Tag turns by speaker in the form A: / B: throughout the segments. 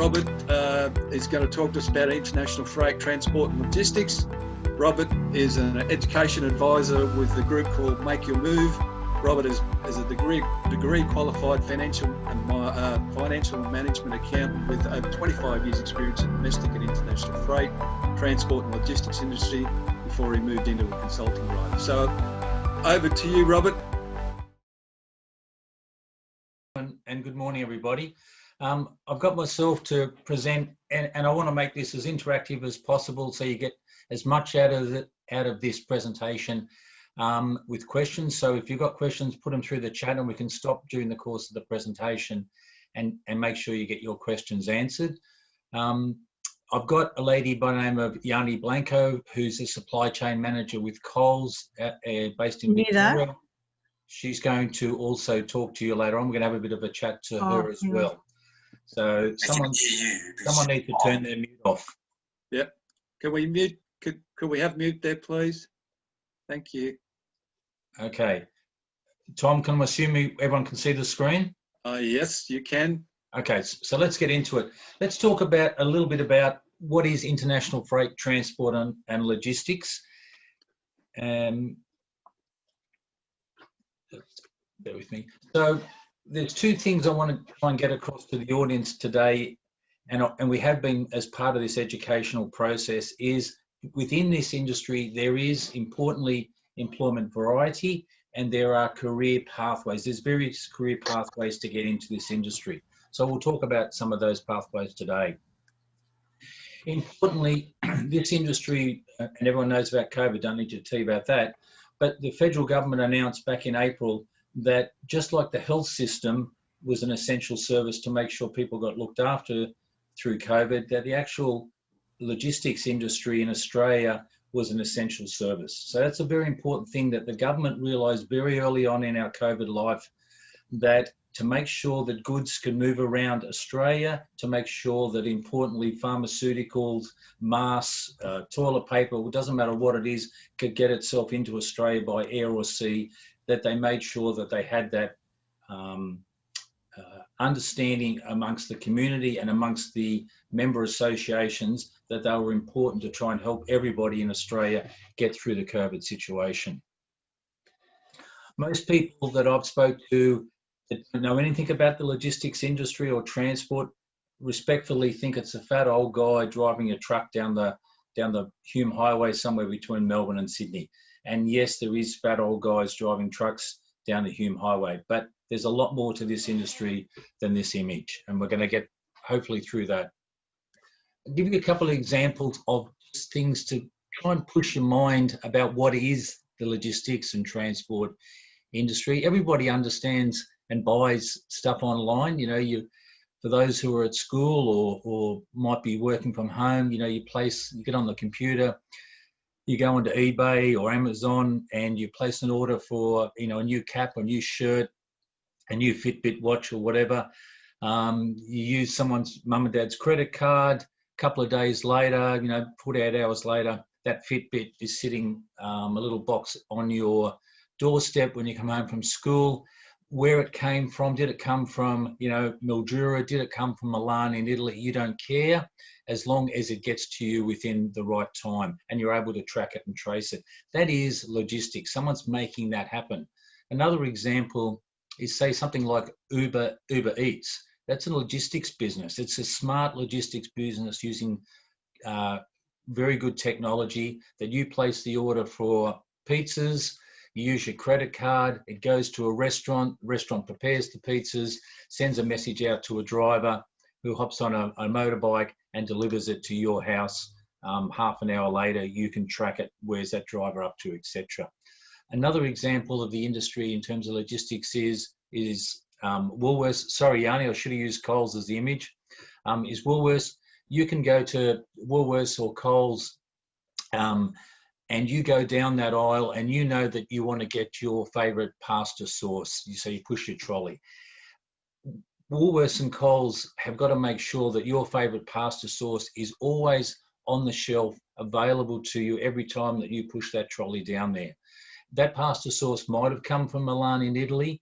A: Robert is going to talk to us about international freight transport and logistics. Robert is an education advisor with the group called Make Your Move. Robert is a degree qualified financial management accountant with over 25 years experience in domestic and international freight, transport and logistics industry before he moved into a consulting role. So over to you, Robert.
B: And good morning, everybody. I've got myself to present, and I want to make this as interactive as possible so you get as much out of this presentation with questions. So if you've got questions, put them through the chat and we can stop during the course of the presentation and make sure you get your questions answered. I've got a lady by the name of Yanni Blanco, who's a supply chain manager with Coles based in Victoria. She's going to also talk to you later on. We're going to have a bit of a chat to her as well. So someone needs to turn their mute off.
A: Yep. Can we mute? Could we have mute there, please? Thank you.
B: Okay. Tom, can I assume everyone can see the screen?
A: Yes, you can.
B: Okay, so let's get into it. Let's talk about a little bit about what is international freight transport and logistics. Bear with me. So there's two things I want to try and get across to the audience today, and we have been as part of this educational process, is within this industry there is importantly employment variety and there are career pathways. There's various career pathways to get into this industry. So we'll talk about some of those pathways today. Importantly, this industry, and everyone knows about COVID, don't need to tell you about that, but the federal government announced back in April that just like the health system was an essential service to make sure people got looked after through COVID, that the actual logistics industry in Australia was an essential service. So that's a very important thing that the government realised very early on in our COVID life, that to make sure that goods can move around Australia, to make sure that importantly pharmaceuticals, masks, toilet paper, it doesn't matter what it is, could get itself into Australia by air or sea, that they made sure that they had that understanding amongst the community and amongst the member associations that they were important to try and help everybody in Australia get through the COVID situation. Most people that I've spoke to that don't know anything about the logistics industry or transport respectfully think it's a fat old guy driving a truck down the Hume Highway somewhere between Melbourne and Sydney. And yes, there is fat old guys driving trucks down the Hume Highway, but there's a lot more to this industry than this image, and we're going to get hopefully through that. I'll give you a couple of examples of things to try and push your mind about what is the logistics and transport industry. Everybody understands and buys stuff online. You know, for those who are at school or might be working from home, you know, you get on the computer, you go onto eBay or Amazon and you place an order for, you know, a new cap, a new shirt, a new Fitbit watch or whatever. You use someone's mum and dad's credit card. A couple of days later, you know, 48 hours later, that Fitbit is sitting a little box on your doorstep when you come home from school. Where it came from, did it come from, you know, Mildura? Did it come from Milan in Italy? You don't care, as long as it gets to you within the right time and you're able to track it and trace it. That is logistics. Someone's making that happen. Another example is, say, something like Uber Eats. That's a logistics business. It's a smart logistics business using very good technology that you place the order for pizzas. You use your credit card, it goes to a restaurant, the restaurant prepares the pizzas, sends a message out to a driver who hops on a motorbike and delivers it to your house. Half an hour later, you can track it, where's that driver up to, etc. Another example of the industry in terms of logistics is Woolworths. Sorry, Yanni, I should have used Coles as the image. Is Woolworths. You can go to Woolworths or Coles and you go down that aisle and you know that you want to get your favourite pasta sauce. So you push your trolley. Woolworths and Coles have got to make sure that your favourite pasta sauce is always on the shelf, available to you every time that you push that trolley down there. That pasta sauce might have come from Milan in Italy.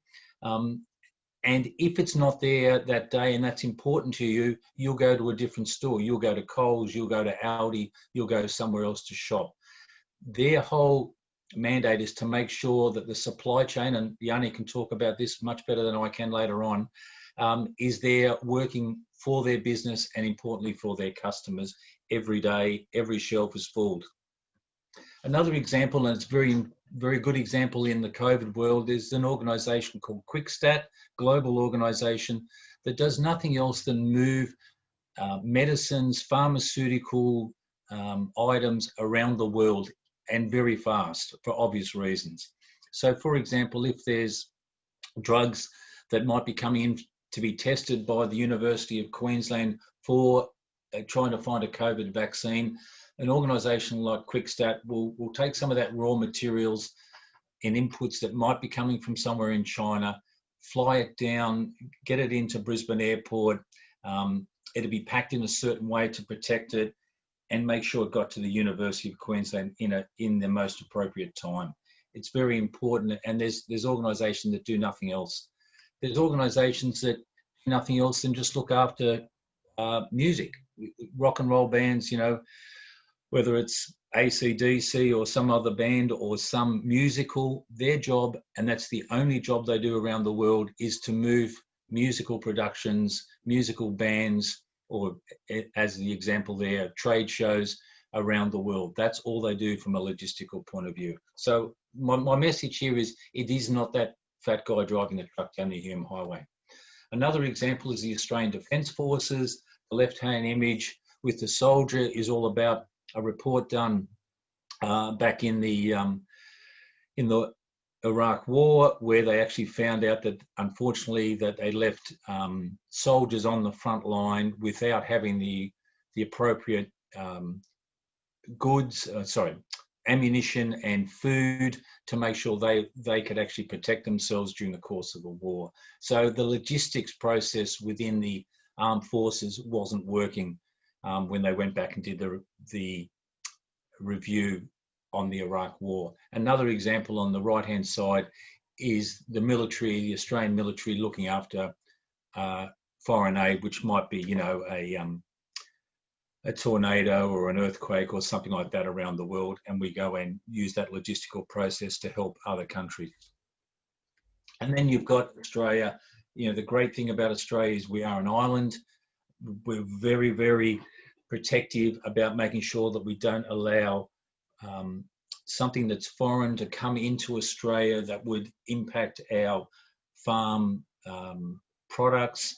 B: And if it's not there that day and that's important to you, you'll go to a different store. You'll go to Coles, you'll go to Aldi, you'll go somewhere else to shop. Their whole mandate is to make sure that the supply chain, and Yanni can talk about this much better than I can later on, is there working for their business and importantly for their customers every day. Every shelf is full. Another example, and it's very, very good example in the COVID world, is an organisation called QuickStat, global organisation that does nothing else than move medicines, pharmaceutical items around the world, and very fast for obvious reasons. So, for example, if there's drugs that might be coming in to be tested by the University of Queensland for trying to find a COVID vaccine, an organisation like QuickStat will take some of that raw materials and inputs that might be coming from somewhere in China, fly it down, get it into Brisbane Airport. It'll be packed in a certain way to protect it and make sure it got to the University of Queensland in the most appropriate time. It's very important, and there's organisations that do nothing else. There's organisations that do nothing else than just look after music, rock and roll bands, whether it's AC/DC or some other band or some musical, their job, and that's the only job they do around the world, is to move musical productions, musical bands, or as the example there, trade shows around the world. That's all they do from a logistical point of view. So my message here is, it is not that fat guy driving the truck down the Hume Highway. Another example is the Australian Defence Forces. The left-hand image with the soldier is all about a report done back in the Iraq War, where they actually found out that, unfortunately, that they left soldiers on the front line without having the appropriate ammunition and food to make sure they could actually protect themselves during the course of the war. So the logistics process within the armed forces wasn't working when they went back and did the review on the Iraq War. Another example on the right-hand side is the Australian military looking after foreign aid, which might be, a tornado or an earthquake or something like that around the world, and we go and use that logistical process to help other countries. And then you've got Australia. The great thing about Australia is we are an island. We're very, very protective about making sure that we don't allow something that's foreign to come into Australia that would impact our farm products,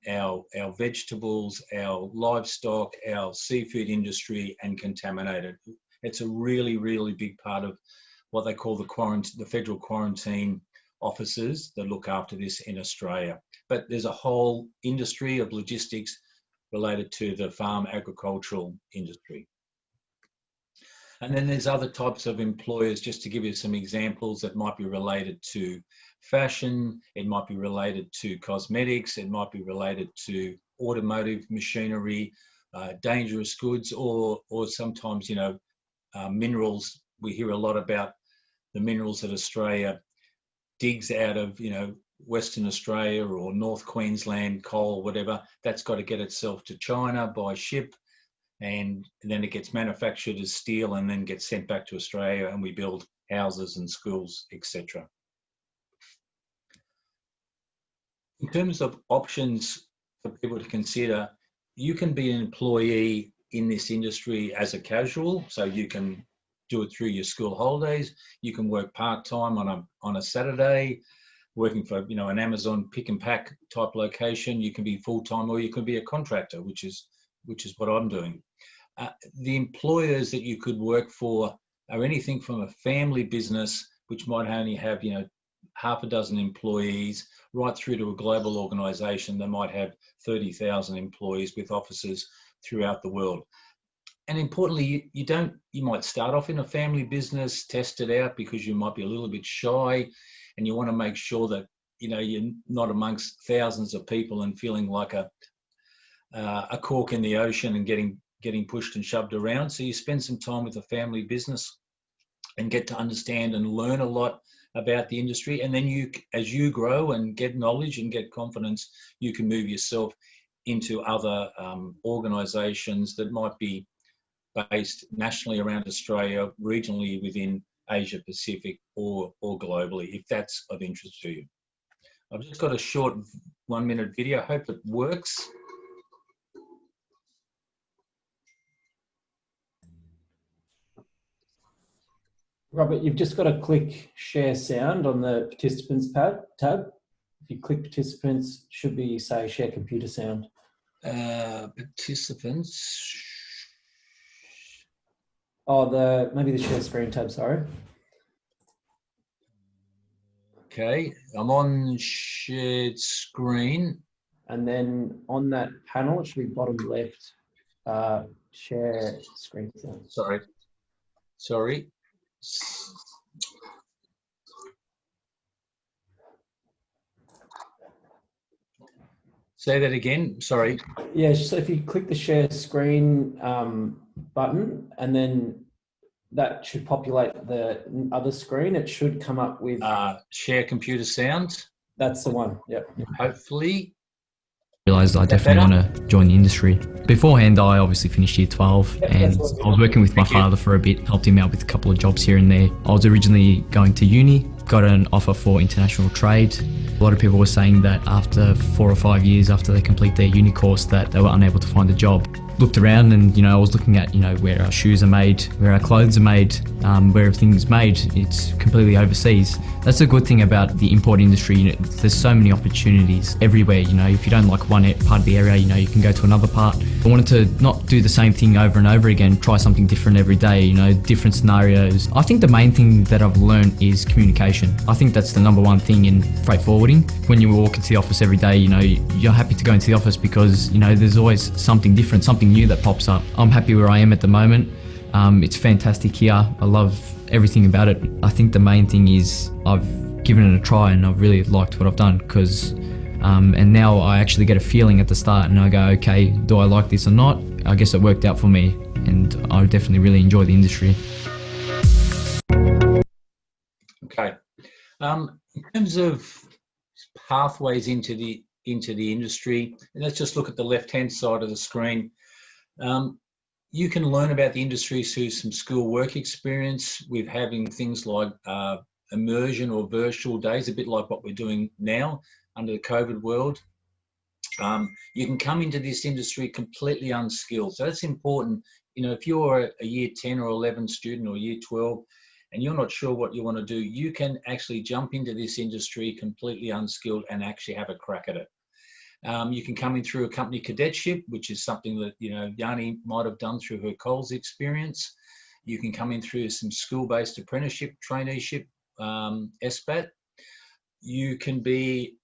B: our vegetables, our livestock, our seafood industry, and contaminate it. It's a really, really big part of what they call the federal quarantine officers that look after this in Australia. But there's a whole industry of logistics related to the farm agricultural industry. And then there's other types of employers, just to give you some examples, that might be related to fashion, it might be related to cosmetics, it might be related to automotive machinery, dangerous goods, or sometimes, minerals. We hear a lot about the minerals that Australia digs out of, Western Australia or North Queensland, coal, whatever. That's got to get itself to China by ship, and then it gets manufactured as steel and then gets sent back to Australia, and we build houses and schools, etc. In terms of options for people to consider, you can be an employee in this industry as a casual, so you can do it through your school holidays. You can work part-time on a Saturday, working for an Amazon pick and pack type location. You can be full-time, or you can be a contractor, which is what I'm doing. The employers that you could work for are anything from a family business, which might only have half a dozen employees, right through to a global organisation that might have 30,000 employees with offices throughout the world. And importantly, you might start off in a family business, test it out because you might be a little bit shy, and you want to make sure that you're not amongst thousands of people and feeling like a cork in the ocean and getting pushed and shoved around. So you spend some time with a family business and get to understand and learn a lot about the industry, and then you, as you grow and get knowledge and get confidence, you can move yourself into other organisations that might be based nationally around Australia, regionally within Asia Pacific, or globally, if that's of interest to you. I've just got a short 1-minute video. I hope it works.
C: Robert, you've just got to click share sound on the participants tab. If you click participants, should be say share computer sound.
B: Participants.
C: Oh, maybe the share screen tab, sorry.
B: Okay, I'm on shared screen.
C: And then on that panel, it should be bottom left, share screen sound.
B: Sorry. Say that again, sorry.
C: Yeah, so if you click the share screen button, and then that should populate the other screen. It should come up with...
B: share computer sound.
C: That's the one, yep.
B: Hopefully.
D: Realised I definitely want to join the industry. Beforehand, I obviously finished year 12 and I was working with my father for a bit, helped him out with a couple of jobs here and there. I was originally going to uni, got an offer for international trade. A lot of people were saying that after 4 or 5 years after they complete their uni course that they were unable to find a job. Looked around and, I was looking at, where our shoes are made, where our clothes are made, where everything's made. It's completely overseas. That's a good thing about the import industry. There's so many opportunities everywhere. If you don't like one part of the area, you can go to another part. I wanted to not do the same thing over and over again, try something different every day, different scenarios. I think the main thing that I've learned is communication. I think that's the number one thing in freight forwarding. When you walk into the office every day, you're happy to go into the office because, there's always something different, something new that pops up. I'm happy where I am at the moment. It's fantastic here. I love everything about it. I think the main thing is I've given it a try and I've really liked what I've done because and now I actually get a feeling at the start and I go, okay, do I like this or not? I guess it worked out for me and I definitely really enjoy the industry.
B: Okay. In terms of pathways into the industry, and let's just look at the left-hand side of the screen. You can learn about the industry through some school work experience with having things like immersion or virtual days, a bit like what we're doing now under the COVID world. You can come into this industry completely unskilled. So that's important. If you're a year 10 or 11 student or year 12 and you're not sure what you want to do, you can actually jump into this industry completely unskilled and actually have a crack at it. You can come in through a company cadetship, which is something that, Yanni might have done through her Coles experience. You can come in through some school-based apprenticeship, traineeship, SBAT. You can be,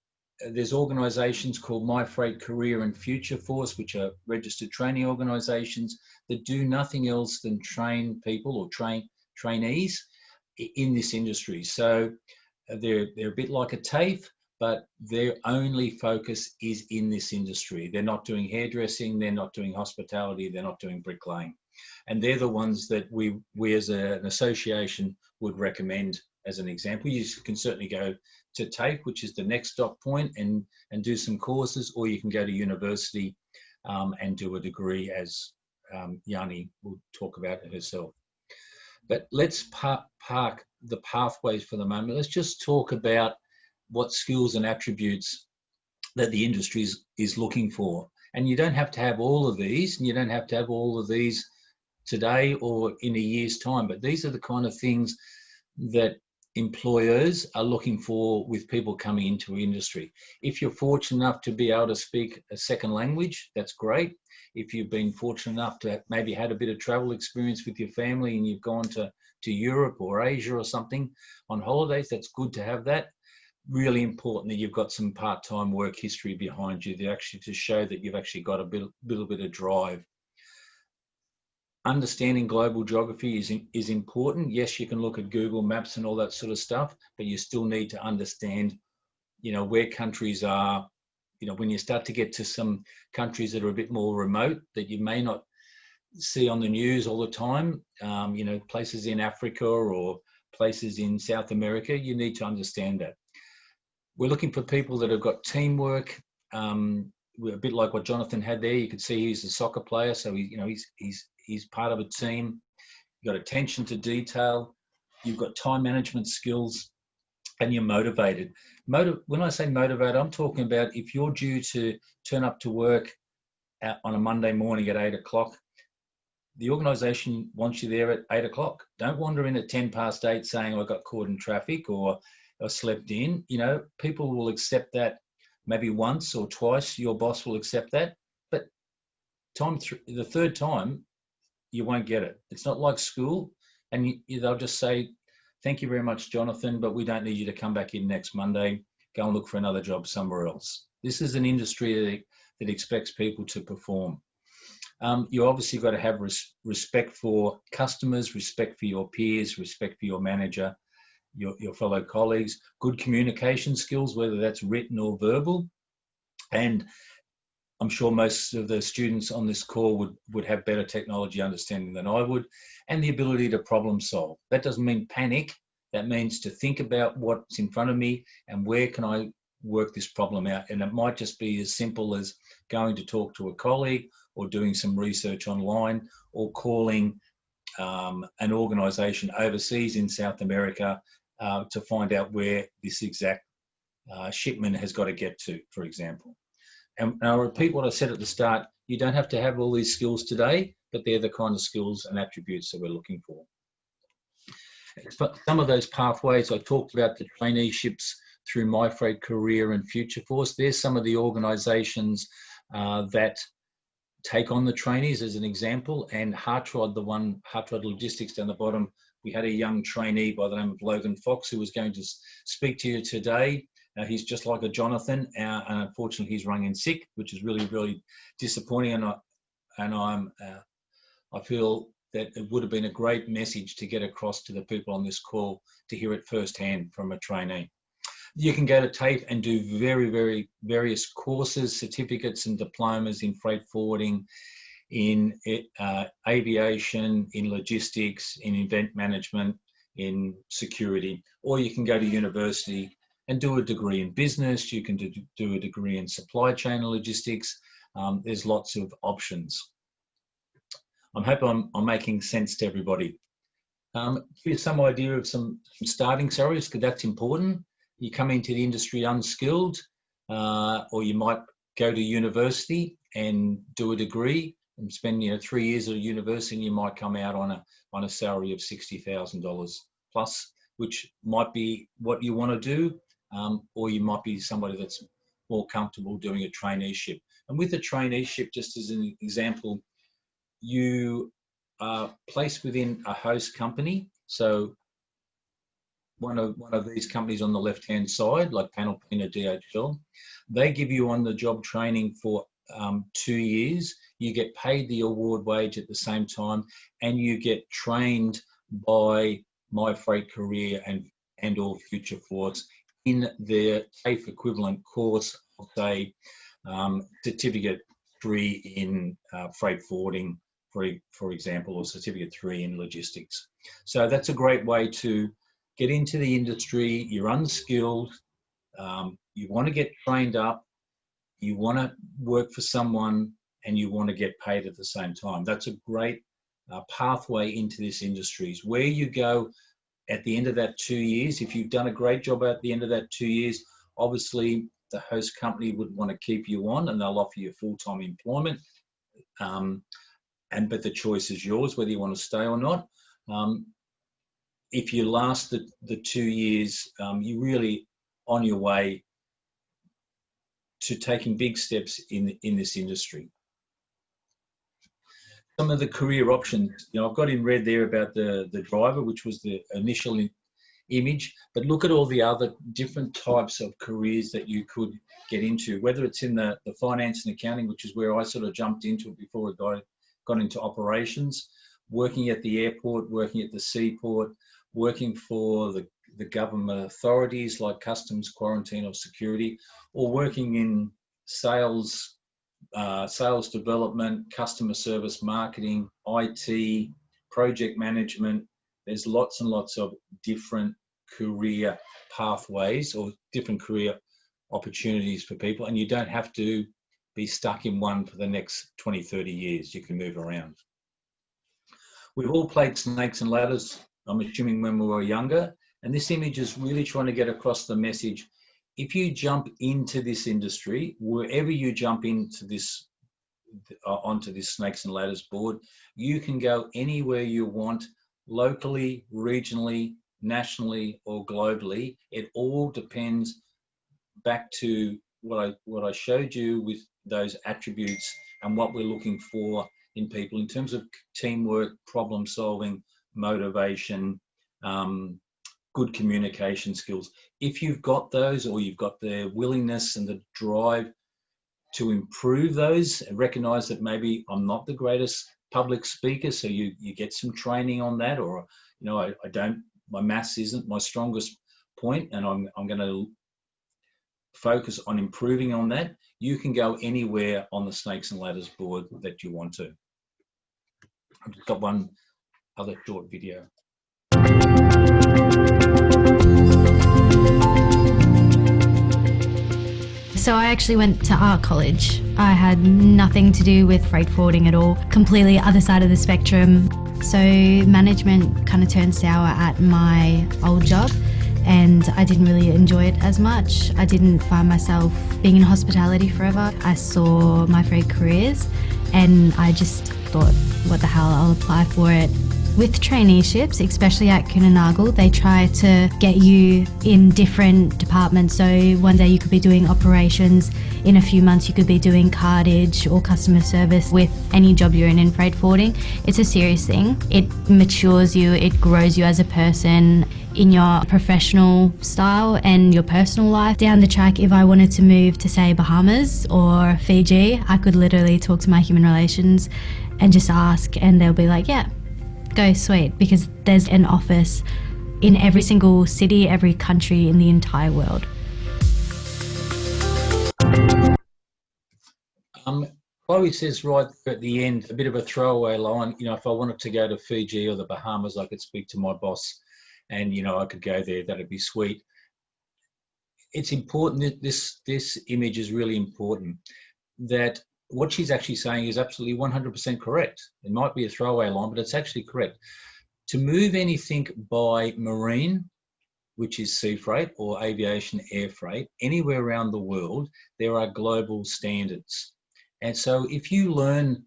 B: there's organisations called My Freight Career and Future Force, which are registered training organisations that do nothing else than train people or trainees in this industry. So they're a bit like a TAFE, but their only focus is in this industry. They're not doing hairdressing, they're not doing hospitality, they're not doing bricklaying. And they're the ones that we as an association would recommend as an example. You can certainly go to TAFE, which is the next stop point, and do some courses, or you can go to university and do a degree, as Yanni will talk about it herself. But let's park the pathways for the moment. Let's just talk about what skills and attributes that the industry is looking for. And you don't have to have all of these, and you don't have to have all of these today or in a year's time, but these are the kind of things that employers are looking for with people coming into industry. If you're fortunate enough to be able to speak a second language, that's great. If you've been fortunate enough to have maybe had a bit of travel experience with your family and you've gone to Europe or Asia or something on holidays, that's good to have that. Really important that you've got some part-time work history behind you to show that you've actually got a little bit of drive. Understanding global geography is important. Yes, you can look at Google Maps and all that sort of stuff, but you still need to understand, where countries are. When you start to get to some countries that are a bit more remote that you may not see on the news all the time, places in Africa or places in South America, you need to understand that. We're looking for people that have got teamwork. We're a bit like what Jonathan had there. You could see he's a soccer player, so he's part of a team. You've got attention to detail. You've got time management skills, and you're motivated. When I say motivated, I'm talking about if you're due to turn up to work on a Monday morning at 8 o'clock, the organisation wants you there at 8 o'clock. Don't wander in at 10 past 8 saying I got caught in traffic or I slept in. People will accept that maybe once or twice. Your boss will accept that, but the third time, you won't get it. It's not like school, and they'll just say, "Thank you very much, Jonathan, but we don't need you to come back in next Monday. Go and look for another job somewhere else." This is an industry that expects people to perform. You obviously got to have respect for customers, respect for your peers, respect for your manager, your fellow colleagues, good communication skills, whether that's written or verbal. And I'm sure most of the students on this call would have better technology understanding than I would, and the ability to problem solve. That doesn't mean panic. That means to think about what's in front of me and where can I work this problem out. And it might just be as simple as going to talk to a colleague or doing some research online or calling an organisation overseas in South America to find out where this exact shipment has got to get to, for example. And I'll repeat what I said at the start. You don't have to have all these skills today, but they're the kind of skills and attributes that we're looking for. Some of those pathways, I talked about the traineeships through My Freight Career and Future Force. There's some of the organisations that take on the trainees as an example, and Hartrod Logistics down the bottom. We had a young trainee by the name of Logan Fox who was going to speak to you today. He's just like a Jonathan, and unfortunately he's running in sick, which is really, really disappointing. And I feel that it would have been a great message to get across to the people on this call to hear it firsthand from a trainee. You can go to TAFE and do very various courses, certificates and diplomas in freight forwarding, in aviation, in logistics, in event management, in security, or you can go to university and do a degree in business. You can do a degree in supply chain and logistics. There's lots of options. I hope I'm making sense to everybody. Here's some idea of some starting salaries, because that's important. You come into the industry unskilled, or you might go to university and do a degree and spend 3 years at university, and you might come out on a salary of $60,000 plus, which might be what you want to do. Or you might be somebody that's more comfortable doing a traineeship. And with a traineeship, just as an example, you are placed within a host company. So one of these companies on the left-hand side, like Panalpina, DHL, they give you on-the-job training for 2 years. You get paid the award wage at the same time, and you get trained by My Freight Career and or Future Force in their TAFE equivalent course of, say, Certificate 3 in freight forwarding, for example, or Certificate 3 in logistics. So that's a great way to get into the industry. You're unskilled, you want to get trained up, you want to work for someone, and you want to get paid at the same time. That's a great pathway into this industry. Where you go at the end of that 2 years, if you've done a great job at the end of that 2 years, obviously the host company would want to keep you on and they'll offer you full-time employment. But the choice is yours, whether you want to stay or not. If you last the 2 years, you're really on your way to taking big steps in this industry. Some of the career options, I've got in red there about the driver, which was the initial image, but look at all the other different types of careers that you could get into, whether it's in the finance and accounting, which is where I sort of jumped into it before I got into operations, working at the airport, working at the seaport, working for the government authorities like customs, quarantine or security, or working in sales development, customer service, marketing, IT, project management, There's lots and lots of different career pathways or different career opportunities for people, and you don't have to be stuck in one for the next 20, 30 years. You can move around. We've all played snakes and ladders, I'm assuming, when we were younger, and this image is really trying to get across the message. If you jump into this industry, wherever you jump into this, onto this snakes and ladders board, you can go anywhere you want, locally, regionally, nationally, or globally. It all depends back to what I showed you with those attributes and what we're looking for in people in terms of teamwork, problem solving, motivation, good communication skills. If you've got those, or you've got the willingness and the drive to improve those, and recognize that maybe I'm not the greatest public speaker, so you get some training on that, or I don't, my maths isn't my strongest point, and I'm going to focus on improving on that. You can go anywhere on the Snakes and Ladders board that you want to. I've just got one other short video.
E: So I actually went to art college. I had nothing to do with freight forwarding at all, completely other side of the spectrum. So management kind of turned sour at my old job, and I didn't really enjoy it as much. I didn't find myself being in hospitality forever. I saw my freight careers and I just thought, what the hell, I'll apply for it. With traineeships, especially at Kunanagal, they try to get you in different departments. So one day you could be doing operations, in a few months you could be doing cartage or customer service. With any job you're in freight forwarding, it's a serious thing. It matures you, it grows you as a person in your professional style and your personal life. Down the track, if I wanted to move to, say, Bahamas or Fiji, I could literally talk to my human relations and just ask, and they'll be like, yeah, go, sweet, because there's an office in every single city, every country in the entire world.
B: Chloe says right at the end, a bit of a throwaway line, if I wanted to go to Fiji or the Bahamas, I could speak to my boss and, I could go there, that'd be sweet. It's important that this image is really important, that what she's actually saying is absolutely 100% correct. It might be a throwaway line, but it's actually correct. To move anything by marine, which is sea freight, or aviation air freight, anywhere around the world, there are global standards. And so if you learn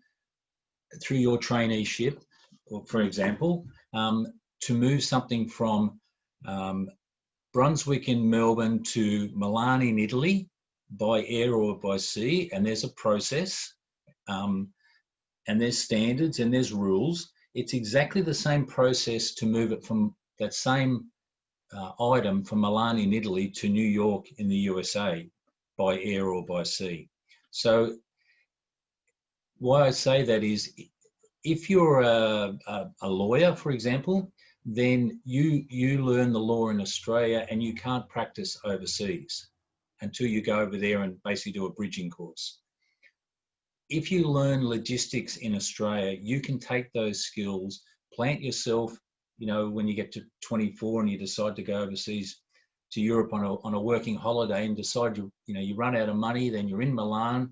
B: through your traineeship, or for example, to move something from Brunswick in Melbourne to Milan in Italy, by air or by sea, and there's a process, and there's standards and there's rules. It's exactly the same process to move it from that same item from Milan in Italy to New York in the USA by air or by sea. So why I say that is, if you're a lawyer, for example, then you learn the law in Australia and you can't practice overseas until you go over there and basically do a bridging course. If you learn logistics in Australia, you can take those skills, plant yourself, when you get to 24 and you decide to go overseas to Europe on a working holiday and decide you run out of money, then you're in Milan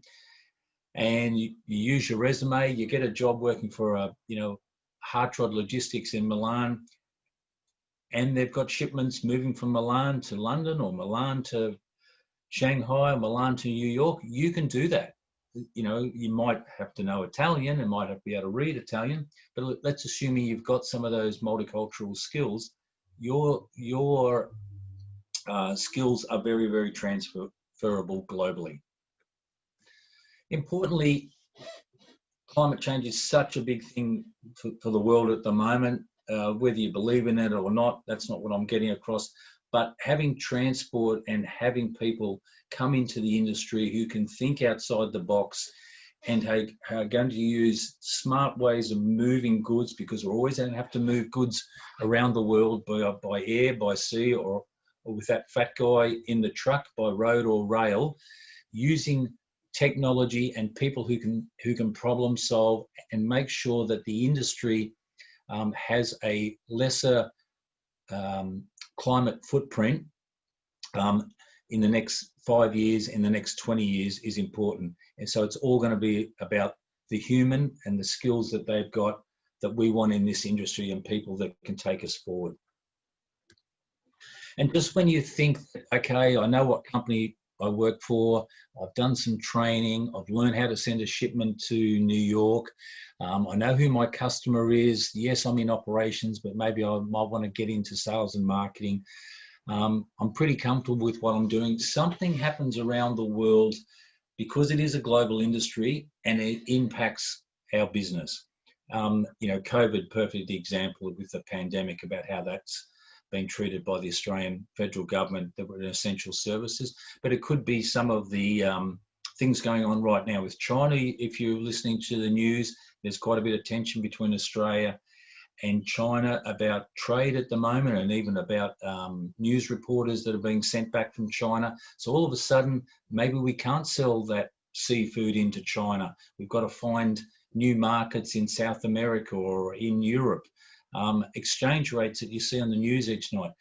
B: and you use your resume, you get a job working for Hartrod Logistics in Milan, and they've got shipments moving from Milan to London or Milan to Shanghai or Milan to New York. You can do that. You might have to know Italian and might have to be able to read Italian, but let's assume you've got some of those multicultural skills. Your skills are very, very transferable globally. Importantly, climate change is such a big thing for the world at the moment. Whether you believe in it or not, that's not what I'm getting across. But having transport and having people come into the industry who can think outside the box and are going to use smart ways of moving goods, because we're always going to have to move goods around the world by air, by sea, or with that fat guy in the truck, by road or rail, using technology and people who can problem solve and make sure that the industry has a lesser climate footprint in the next 5 years, in the next 20 years is important. And so it's all going to be about the human and the skills that they've got that we want in this industry and people that can take us forward. And just when you think, okay, I know what company I work for, I've done some training, I've learned how to send a shipment to New York, I know who my customer is, yes, I'm in operations, but maybe I might want to get into sales and marketing. I'm pretty comfortable with what I'm doing. Something happens around the world because it is a global industry and it impacts our business. COVID, perfect example with the pandemic about how that's been treated by the Australian federal government that were essential services. But it could be some of the things going on right now with China. If you're listening to the news, there's quite a bit of tension between Australia and China about trade at the moment, and even about news reporters that are being sent back from China. So all of a sudden, maybe we can't sell that seafood into China. We've got to find new markets in South America or in Europe. Exchange rates that you see on the news each night.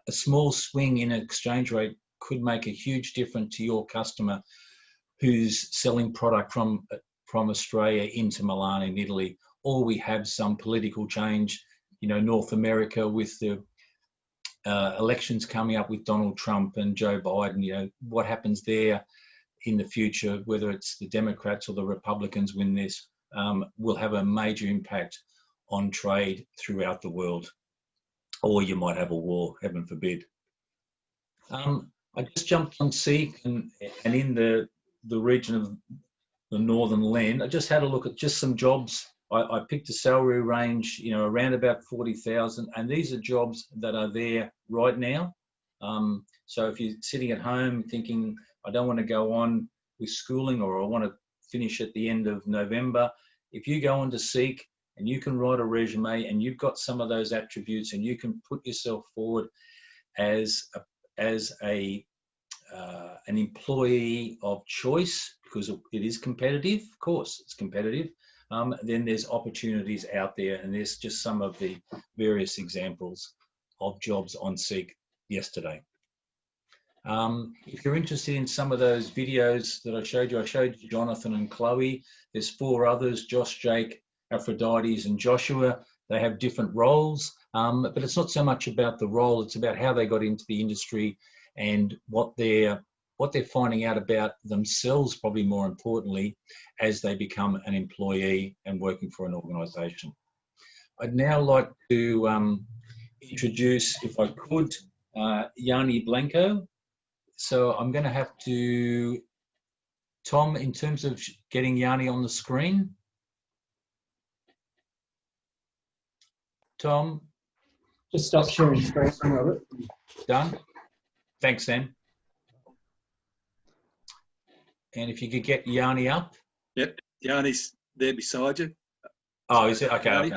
B: A small swing in an exchange rate could make a huge difference to your customer who's selling product from Australia into Milan in Italy. Or we have some political change, North America with the elections coming up with Donald Trump and Joe Biden, what happens there in the future, whether it's the Democrats or the Republicans win this, will have a major impact on trade throughout the world. Or you might have a war, heaven forbid. I just jumped on Seek and in the region of the Northern Land, I just had a look at just some jobs. I picked a salary range, around about 40,000, and these are jobs that are there right now. So if you're sitting at home thinking, I don't want to go on with schooling, or I want to finish at the end of November, if you go on to Seek and you can write a resume and you've got some of those attributes and you can put yourself forward as an employee of choice, because it is competitive, of course it's competitive, then there's opportunities out there, and there's just some of the various examples of jobs on Seek yesterday. If you're interested in some of those videos that I showed you Jonathan and Chloe. There's 4 others, Josh, Jake, Aphrodite and Joshua. They have different roles, but it's not so much about the role, it's about how they got into the industry and what they're finding out about themselves, probably more importantly, as they become an employee and working for an organisation. I'd now like to introduce, if I could, Yanni Blanco. So I'm going to have to, Tom, in terms of getting Yanni on the screen. Tom?
C: Just stop sharing screen, Robert.
B: Done? Thanks, Sam. And if you could get Yanni up.
A: Yep, Yanni's there beside you.
B: Oh, is it? Okay.
A: Yanni,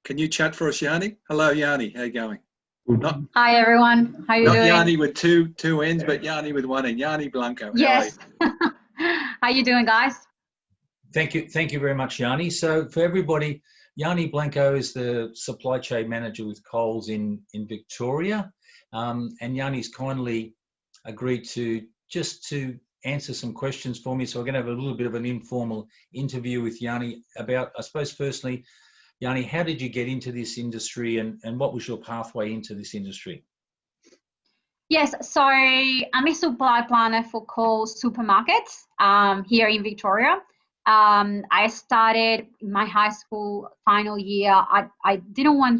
A: can you chat for us, Yanni? Hello, Yanni. How you going?
F: Hi, everyone. How are you doing?
A: Not Yanni with two ends, but Yanni with one end. Yanni Blanco.
F: Yes. How you doing, guys?
B: Thank you very much, Yanni. So for everybody, Yanni Blanco is the supply chain manager with Coles in Victoria. And Yanni's kindly agreed to answer some questions for me. So we're going to have a little bit of an informal interview with Yanni about, I suppose, firstly, Yanni, how did you get into this industry and what was your pathway into this industry?
F: Yes, so I'm a supply planner for Coles supermarkets here in Victoria. I started my high school final year. I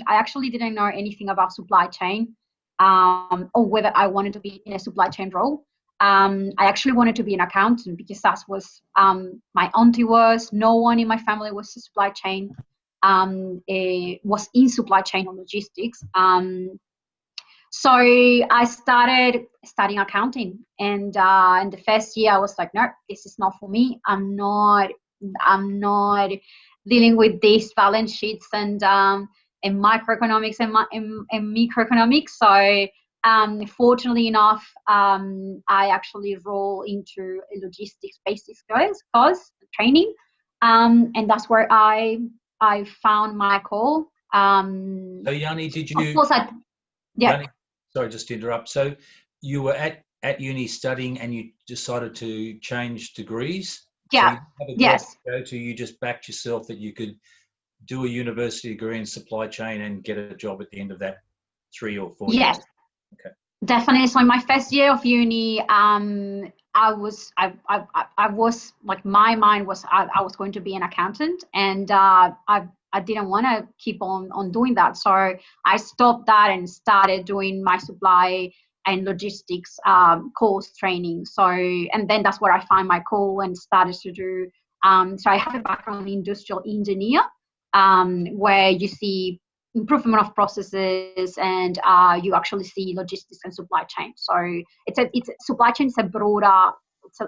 F: actually didn't know anything about supply chain or whether I wanted to be in a supply chain role. I actually wanted to be an accountant because that was my auntie was. No one in my family was a supply chain. Was in supply chain or logistics. So I started studying accounting, and in the first year I was like, no, this is not for me. I'm not dealing with these balance sheets and microeconomics and microeconomics. So fortunately enough, I actually roll into a logistics basics course training, and that's where I I found my call.
B: So Yanni, did you?
F: Of course, yeah.
B: Yanni, sorry, just to interrupt. So you were at uni studying, and you decided to change degrees.
F: Yeah.
B: So you didn't have a job
F: Yes.
B: to go to. You just backed yourself that you could do a university degree in supply chain and get a job at the end of that 3 or 4 years.
F: Yes.
B: Okay.
F: Definitely. So in my first year of uni, I was like, my mind was I was going to be an accountant, and I didn't want to keep on doing that. So I stopped that and started doing my supply and logistics course training. So, and then that's where I find my call and started to do. So I have a background in industrial engineer, where you see improvement of processes, and you actually see logistics and supply chain. So it's supply chain is a broader.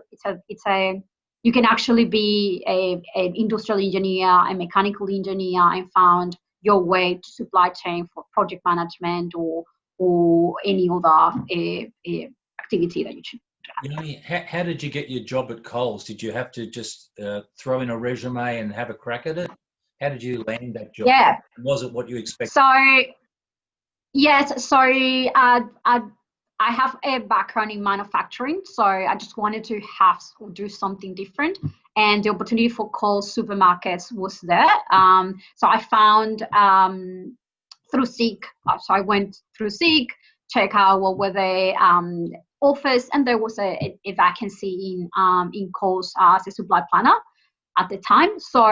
F: It's a you can actually be an industrial engineer, a mechanical engineer, and found your way to supply chain for project management or any other activity that you choose.
B: Yanni, how did you get your job at Coles? Did you have to just throw in a resume and have a crack at it? How did you land that job?
F: Yeah.
B: Was it what you expected?
F: So, yes. So I have a background in manufacturing, so I just wanted to do something different. And the opportunity for Coles supermarkets was there. So I found through Seek. So I went through Seek, check out what were the offers, and there was a vacancy in Coles as a supply planner at the time. So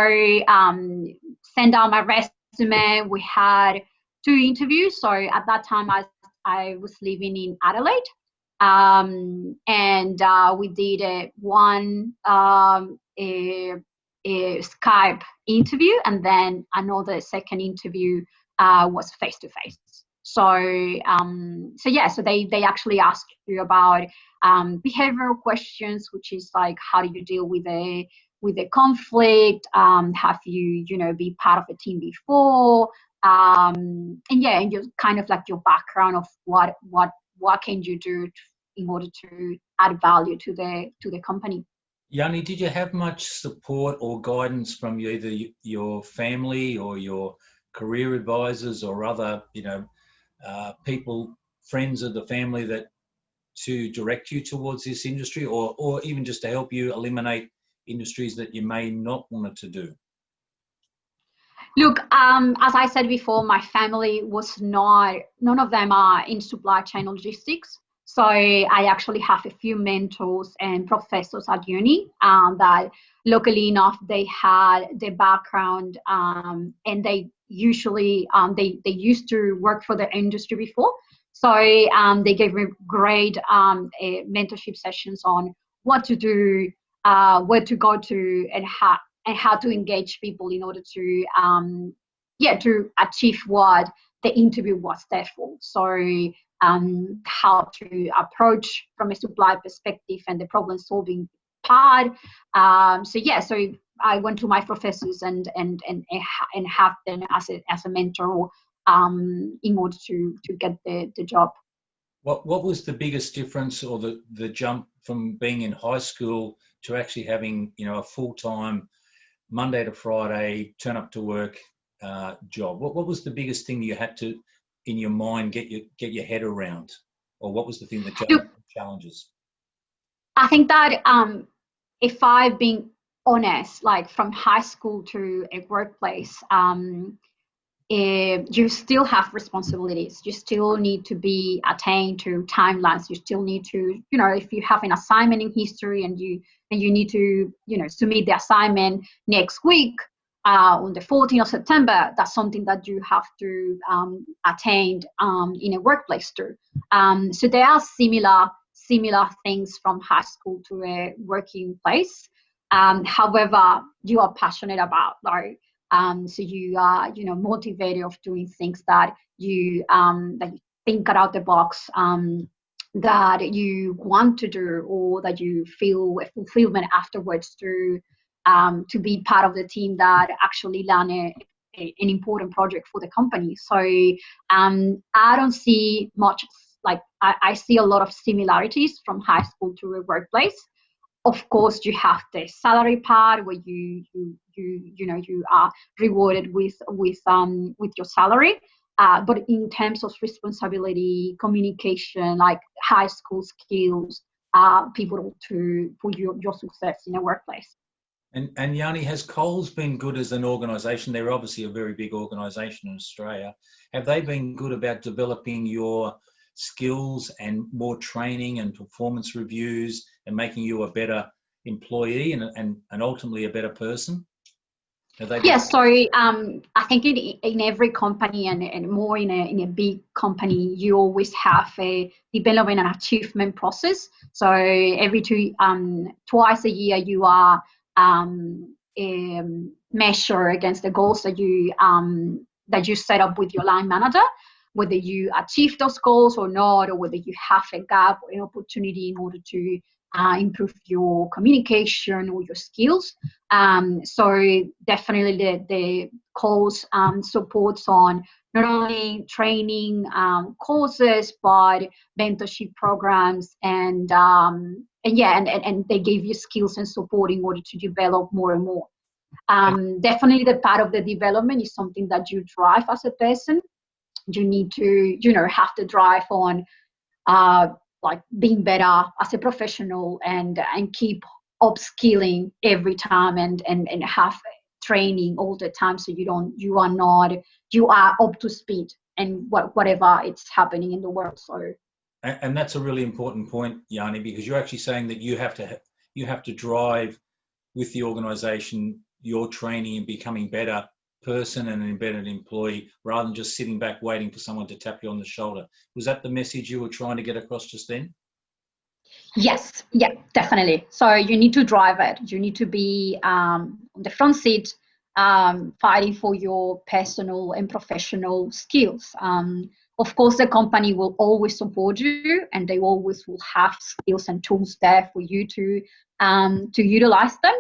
F: send out my resume. We had 2 interviews. So at that time I was living in Adelaide, and we did one Skype interview, and then another second interview was face to face. So so they actually ask you about behavioral questions, which is like, how do you deal with a conflict? Have you be part of a team before? And just kind of like your background of what can you do in order to add value to the company.
B: Yanni, did you have much support or guidance from either your family or your career advisors or other, people, friends of the family that to direct you towards this industry, or even just to help you eliminate industries that you may not want to do?
F: Look, as I said before, my family was none of them are in supply chain logistics. So I actually have a few mentors and professors at uni that, luckily enough, they had the background, and they usually they used to work for the industry before. So they gave me great mentorship sessions on what to do, where to go to, and how to engage people in order to to achieve what the interview was there for. So how to approach from a supply perspective and the problem solving part. So I went to my professors and have them as a mentor in order to get the job.
B: What was the biggest difference, or the jump from being in high school to actually having a full-time Monday to Friday turn up to work job? What was the biggest thing you had to, in your mind, get your head around, or what was the thing that challenges?
F: I think that if I've been honest, like from high school to a workplace, you still have responsibilities. You still need to be attained to timelines. You still need to, if you have an assignment in history and you need to, submit the assignment next week on the 14th of September, that's something that you have to attain in a workplace too. So there are similar things from high school to a working place. However, you are passionate about, like, so you are, motivated of doing things that you think out the box, that you want to do, or that you feel a fulfillment afterwards to be part of the team that actually land an important project for the company. So I don't see much, like I see a lot of similarities from high school to a workplace. Of course, you have the salary part where you are rewarded with your salary. But in terms of responsibility, communication, like high school skills, pivotal for your success in a workplace.
B: And Yanni, has Coles been good as an organisation? They're obviously a very big organisation in Australia. Have they been good about developing your skills and more training and performance reviews and making you a better employee and ultimately a better person?
F: Yes, so I think in every company and more in a big company, you always have a development and achievement process. So every twice a year, you are measure against the goals that you set up with your line manager, whether you achieve those goals or not, or whether you have a gap or an opportunity in order to improve your communication or your skills. So definitely the course supports on not only training courses, but mentorship programs and they give you skills and support in order to develop more and more. Definitely the part of the development is something that you drive as a person. You need to, have to drive on like being better as a professional and keep upskilling every time and have training all the time, so you are up to speed and whatever it's happening in the world. So
B: and that's a really important point, Yanni, because you're actually saying that you have to drive with the organisation your training and becoming better person and an embedded employee, rather than just sitting back waiting for someone to tap you on the shoulder. Was that the message you were trying to get across just then?
F: Yes, yeah, definitely. So you need to drive it. You need to be on the front seat, fighting for your personal and professional skills. Of course, the company will always support you, and they always will have skills and tools there for you to utilize them.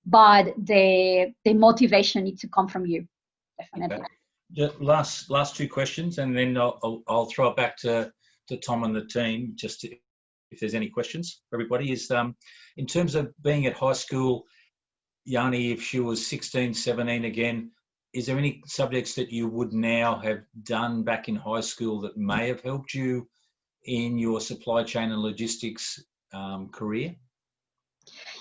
F: But the motivation needs to come from you, definitely.
B: Okay. Just last two questions, and then I'll throw it back to Tom and the team just to, if there's any questions for everybody. Is in terms of being at high school, Yanni, if she was 16, 17 again, is there any subjects that you would now have done back in high school that may have helped you in your supply chain and logistics career?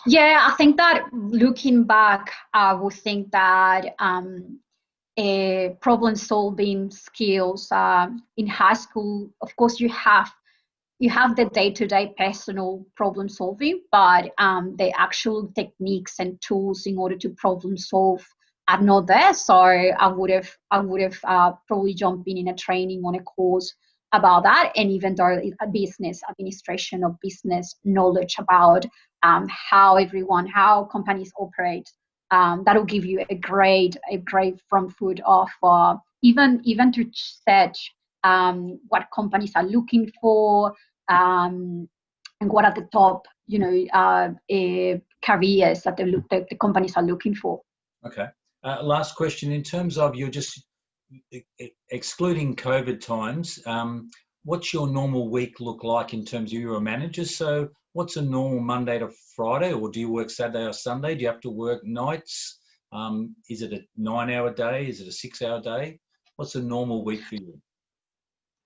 F: Yeah, I think that looking back, I would think that problem solving skills in high school, of course, you have the day-to-day personal problem solving, but the actual techniques and tools in order to problem solve are not there. So I would have probably jumped in a training on a course about that, and even though a business administration or business knowledge about how companies operate, that will give you a great front foot of even to search what companies are looking for, and what are the top careers that the companies are looking for.
B: Okay. Last question. In terms of you're just excluding COVID times, what's your normal week look like in terms of you're a manager? So what's a normal Monday to Friday, or do you work Saturday or Sunday? Do you have to work nights? Is it a 9-hour day? Is it a 6-hour day? What's a normal week for you?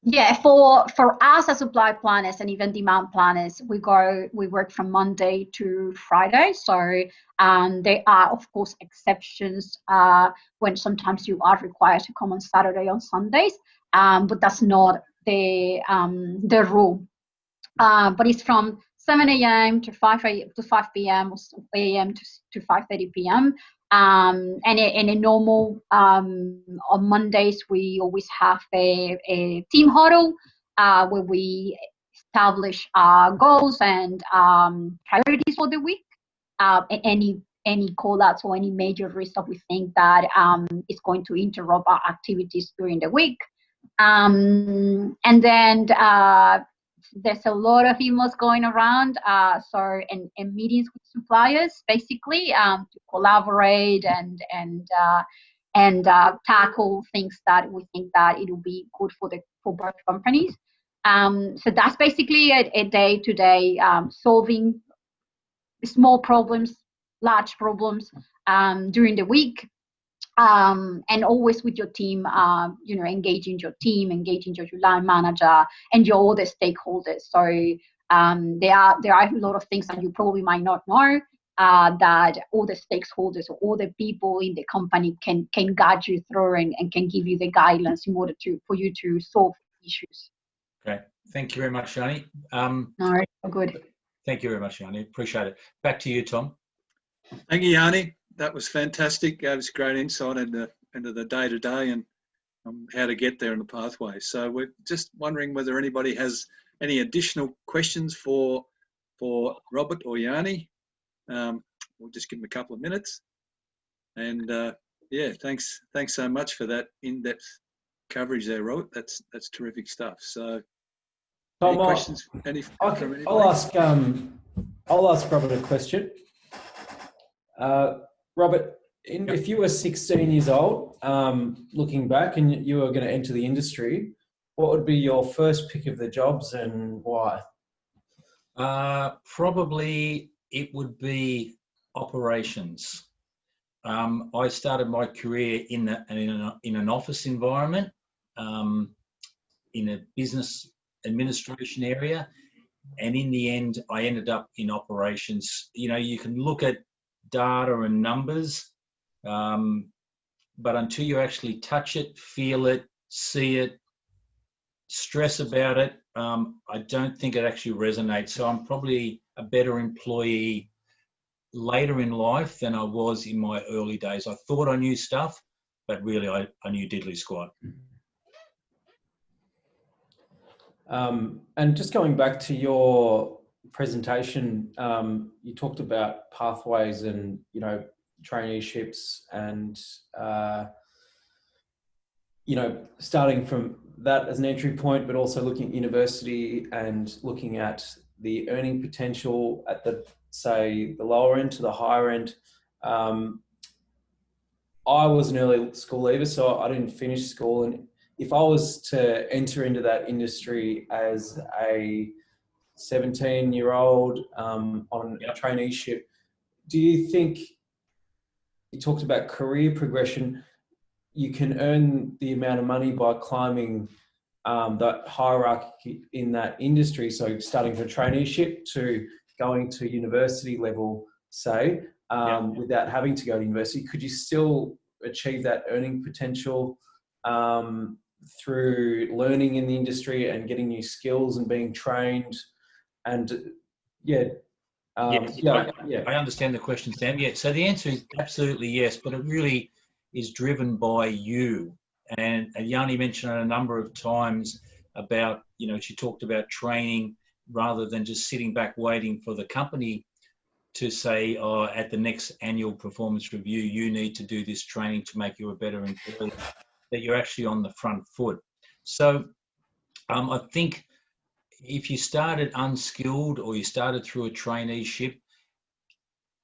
F: Yeah, for us as supply planners and even demand planners, we work from Monday to Friday. So there are, of course, exceptions when sometimes you are required to come on Saturday or Sundays, but that's not the rule. But it's from 7 a.m. to 5 p.m. or 8 a.m. to 5:30 p.m. And in a normal on Mondays, we always have a team huddle where we establish our goals and priorities for the week. Any call-outs or any major risk that we think that is going to interrupt our activities during the week. And then there's a lot of emails going around, and meetings with suppliers, basically, to collaborate and tackle things that we think that it will be good for both companies. So that's basically a day-to-day solving small problems, large problems during the week. And always with your team, engaging your team, engaging your line manager and your other stakeholders. So there are a lot of things that you probably might not know that all the stakeholders or all the people in the company can guide you through and can give you the guidelines in order for you to solve issues.
B: Okay, thank you very much, Yanni.
F: No, good.
B: Thank you very much, Yanni. Appreciate it. Back to you, Tom.
A: Thank you, Yanni. That was fantastic. Gave us great insight into the day-to-day and how to get there in the pathway. So we're just wondering whether anybody has any additional questions for Robert or Yanni. We'll just give them a couple of minutes. And yeah, thanks so much for that in-depth coverage there, Robert. That's terrific stuff. So
C: Tom,
A: any questions? From anybody?
C: I'll ask Robert a question. Robert, if you were 16 years old, looking back, and you were going to enter the industry, what would be your first pick of the jobs and why?
B: Probably it would be operations. I started my career in an office environment, in a business administration area, and in the end, I ended up in operations. You can look at data and numbers, but until you actually touch it, feel it, see it, stress about it, I don't think it actually resonates. So I'm probably a better employee later in life than I was in my early days. I thought I knew stuff, but really I knew diddly squat.
C: And just going back to your presentation, you talked about pathways and, traineeships and, starting from that as an entry point, but also looking at university and looking at the earning potential at the lower end to the higher end. I was an early school leaver, so I didn't finish school. And if I was to enter into that industry as a 17-year-old on a traineeship, do you think, you talked about career progression, you can earn the amount of money by climbing that hierarchy in that industry? So starting from traineeship to going to university level, say, without having to go to university, could you still achieve that earning potential through learning in the industry and getting new skills and being trained? And
B: I understand the question, Sam. Yeah, so the answer is absolutely yes, but it really is driven by you. And Yanni mentioned it a number of times about, she talked about training rather than just sitting back waiting for the company to say, at the next annual performance review, you need to do this training to make you a better employee, that you're actually on the front foot. So I think if you started unskilled or you started through a traineeship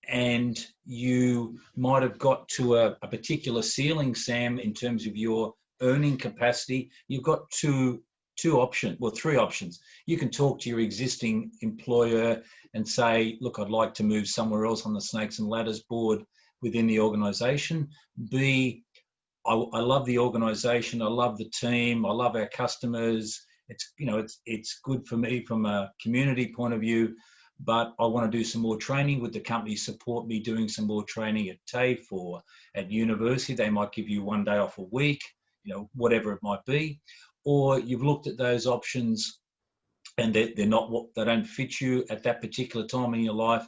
B: and you might have got to a particular ceiling, Sam, in terms of your earning capacity, you've got three options. You can talk to your existing employer and say, look, I'd like to move somewhere else on the Snakes and Ladders board within the organisation. B, I love the organisation, I love the team, I love our customers. It's good for me from a community point of view, but I want to do some more training. Would the company support me doing some more training at TAFE or at university? They might give you one day off a week, whatever it might be. Or you've looked at those options and they don't fit you at that particular time in your life,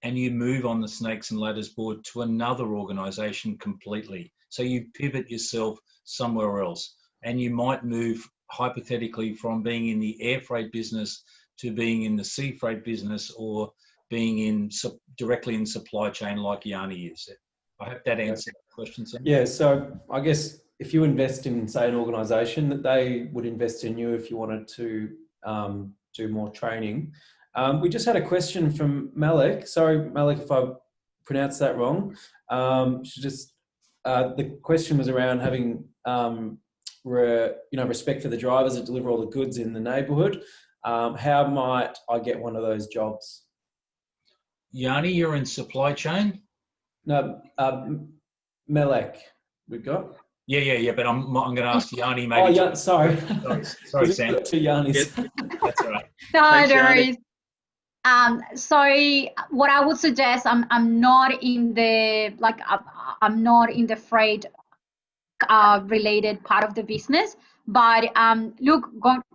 B: and you move on the Snakes and Ladders board to another organisation completely. So you pivot yourself somewhere else, and you might move hypothetically from being in the air freight business to being in the sea freight business, or being directly in supply chain like Yanni is. I hope that answers the question, Sam.
C: Yeah, so I guess if you invest in, say, an organisation, that they would invest in you if you wanted to do more training. We just had a question from Malek. Sorry, Malek, if I pronounced that wrong. The question was around having respect for the drivers that deliver all the goods in the neighbourhood. How might I get one of those jobs?
B: Yanni, you're in supply chain.
C: No, Melek, we've got.
B: Yeah. But I'm going to ask Yanni maybe.
C: Oh, yeah, sorry.
B: Sorry, Sam.
C: Two Yannis.
B: That's all right.
F: No,
A: Thanks,
F: there
A: Yanni.
F: is. So what I would suggest, I'm not in the I'm not in the freight related part of the business, but look,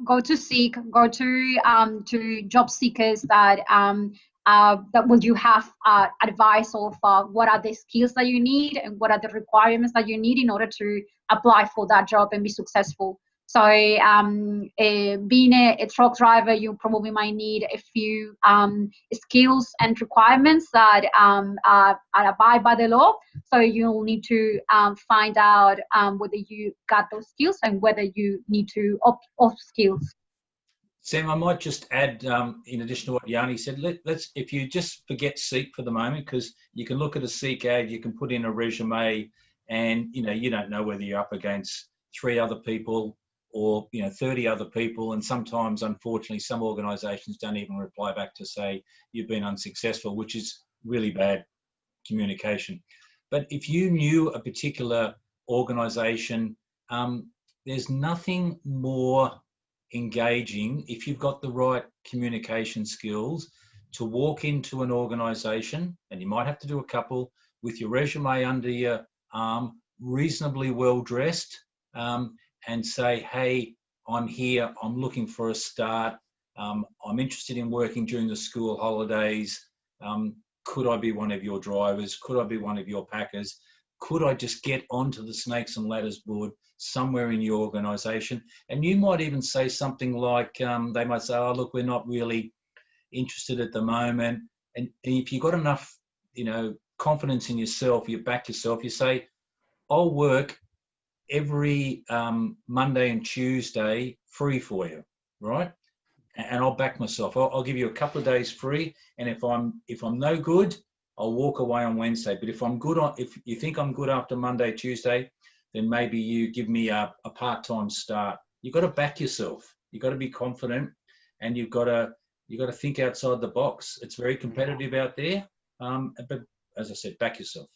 F: go to Seek, go to job seekers that will you have advice of what are the skills that you need and what are the requirements that you need in order to apply for that job and be successful. So being a truck driver, you probably might need a few skills and requirements that are abide by the law. So you'll need to find out whether you got those skills and whether you need to up skills.
B: Sam, I might just add, in addition to what Yanni said, let's if you just forget Seek for the moment, because you can look at a Seek ad, you can put in a resume, and you don't know whether you're up against 3 other people or 30 other people, and sometimes, unfortunately, some organisations don't even reply back to say you've been unsuccessful, which is really bad communication. But if you knew a particular organisation, there's nothing more engaging if you've got the right communication skills to walk into an organisation, and you might have to do a couple, with your resume under your arm, reasonably well dressed, and say, hey, I'm here, I'm looking for a start, I'm interested in working during the school holidays, could I be one of your drivers, could I be one of your packers, could I just get onto the Snakes and Ladders board somewhere in your organisation? And you might even say something like, they might say, oh, look, we're not really interested at the moment. And if you've got enough, confidence in yourself, you back yourself, you say, I'll work every Monday and Tuesday free for you, right? And I'll back myself. I'll give you a couple of days free, and if I'm no good, I'll walk away on Wednesday. But if I'm good if you think I'm good after Monday, Tuesday, then maybe you give me a part-time start. You've got to back yourself. You've got to be confident, and you've got to think outside the box. It's very competitive out there, but as I said, back yourself.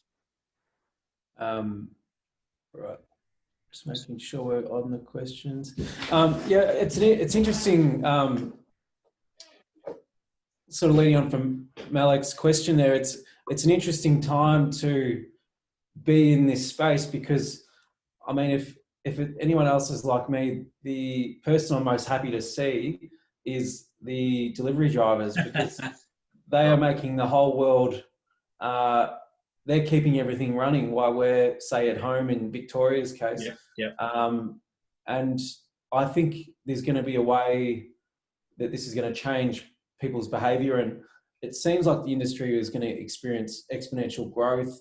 C: Right. Just making sure we're on the questions. Yeah, it's interesting. Sort of leading on from Malek's question there, it's an interesting time to be in this space, because I mean, if anyone else is like me, the person I'm most happy to see is the delivery drivers, because they are making the whole world. They're keeping everything running while we're, say, at home in Victoria's case.
B: Yeah.
C: And I think there's going to be a way that this is going to change people's behaviour, and it seems like the industry is going to experience exponential growth,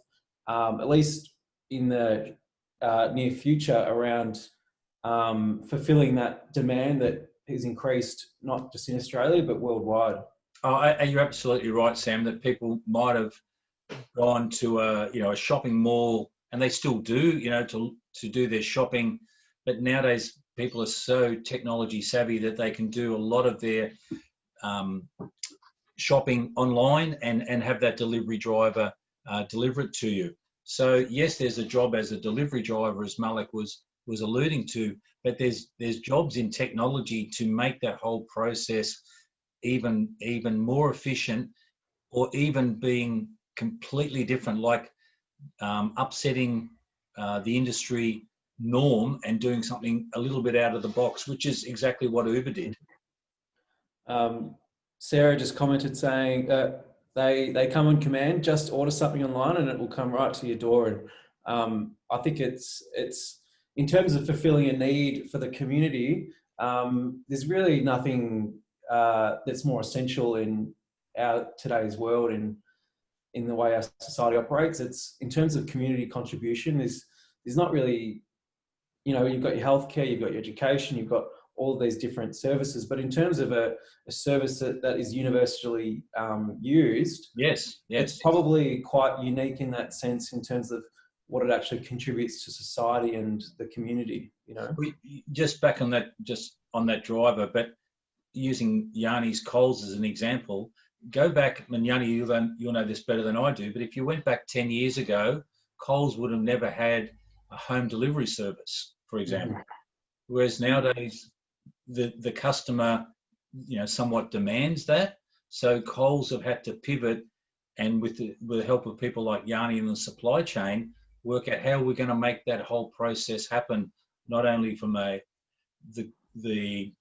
C: at least in the near future, around fulfilling that demand that has increased not just in Australia but worldwide.
B: Oh, you're absolutely right, Sam, that people might have gone to a shopping mall, and they still do, to do their shopping, but nowadays people are so technology savvy that they can do a lot of their shopping online and have that delivery driver deliver it to you. So yes, there's a job as a delivery driver, as Malek was alluding to, but there's jobs in technology to make that whole process even more efficient, or even being completely different, like upsetting the industry norm and doing something a little bit out of the box, which is exactly what Uber did.
C: Sarah just commented saying they come on command, just order something online and it will come right to your door. And I think it's in terms of fulfilling a need for the community, there's really nothing that's more essential in our today's world and in the way our society operates. It's in terms of community contribution, there's not really, you've got your healthcare, you've got your education, you've got all of these different services, but in terms of a service that is universally used,
B: yes,
C: it's probably quite unique in that sense, in terms of what it actually contributes to society and the community.
B: Just back on that, just on that driver, but using Yanni's Coles as an example, go back, Manjani, you'll know this better than I do, but if you went back 10 years ago, Coles would have never had a home delivery service, for example. Whereas nowadays, the customer, somewhat demands that. So Coles have had to pivot, and with the help of people like Yanni in the supply chain, work out how we're going to make that whole process happen, not only from the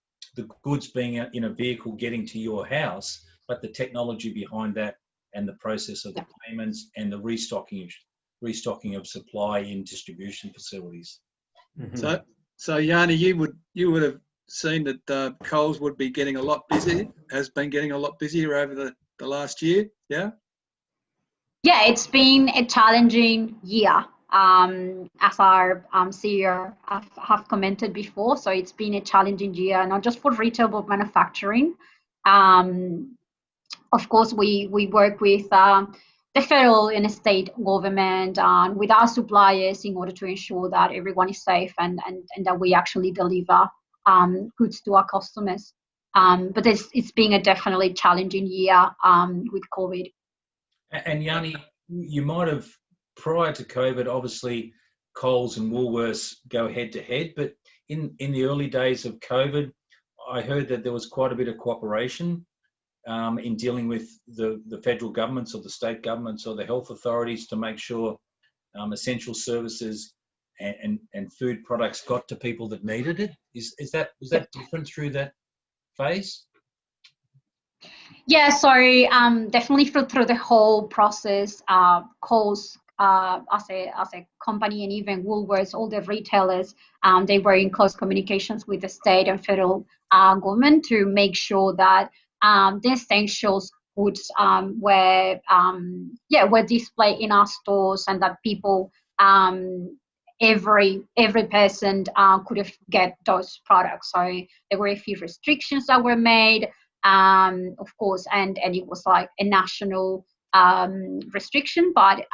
B: goods being in a vehicle getting to your house, but the technology behind that and the process of the payments and the restocking of supply in distribution facilities.
A: Mm-hmm. So Yanni, you would have seen that Coles would be getting a lot busier, has been getting a lot busier over the last year, yeah?
F: Yeah, it's been a challenging year, as our CEO have commented before. So it's been a challenging year, not just for retail, but manufacturing. Of course, we work with the federal and state government and with our suppliers in order to ensure that everyone is safe and that we actually deliver goods to our customers. But it's been a definitely challenging year with COVID.
B: And Yanni, you might have, prior to COVID, obviously Coles and Woolworths go head to head, but in the early days of COVID, I heard that there was quite a bit of cooperation in dealing with the federal governments or the state governments or the health authorities to make sure essential services and food products got to people that needed it. Was that different through that phase?
F: Yeah, so definitely through the whole process, Coles as a company and even Woolworths, all the retailers, they were in close communications with the state and federal government to make sure that the essentials goods were displayed in our stores and that people, every person could get those products. So there were a few restrictions that were made. Of course, and it was like a national restriction, but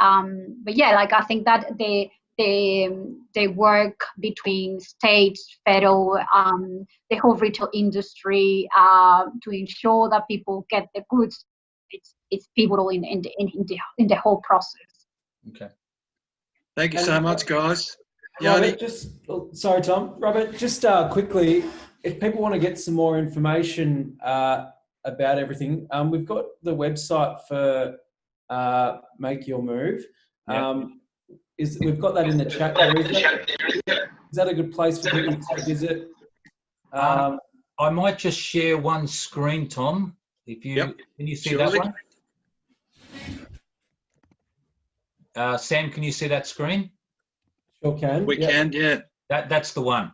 F: yeah, like I think that the work between states, federal, the whole retail industry to ensure that people get the goods, it's pivotal in the whole process.
B: Okay.
A: Thank you so much, guys.
C: Robert, sorry, Tom. Robert, just quickly, if people want to get some more information about everything, we've got the website for Make Your Move. We've got that in the chat there. Is that a good place for people to visit?
B: I might just share one screen, Tom. Can you see that one? Sam, can you see that screen?
C: Sure can.
A: We can, yeah.
B: That's the one.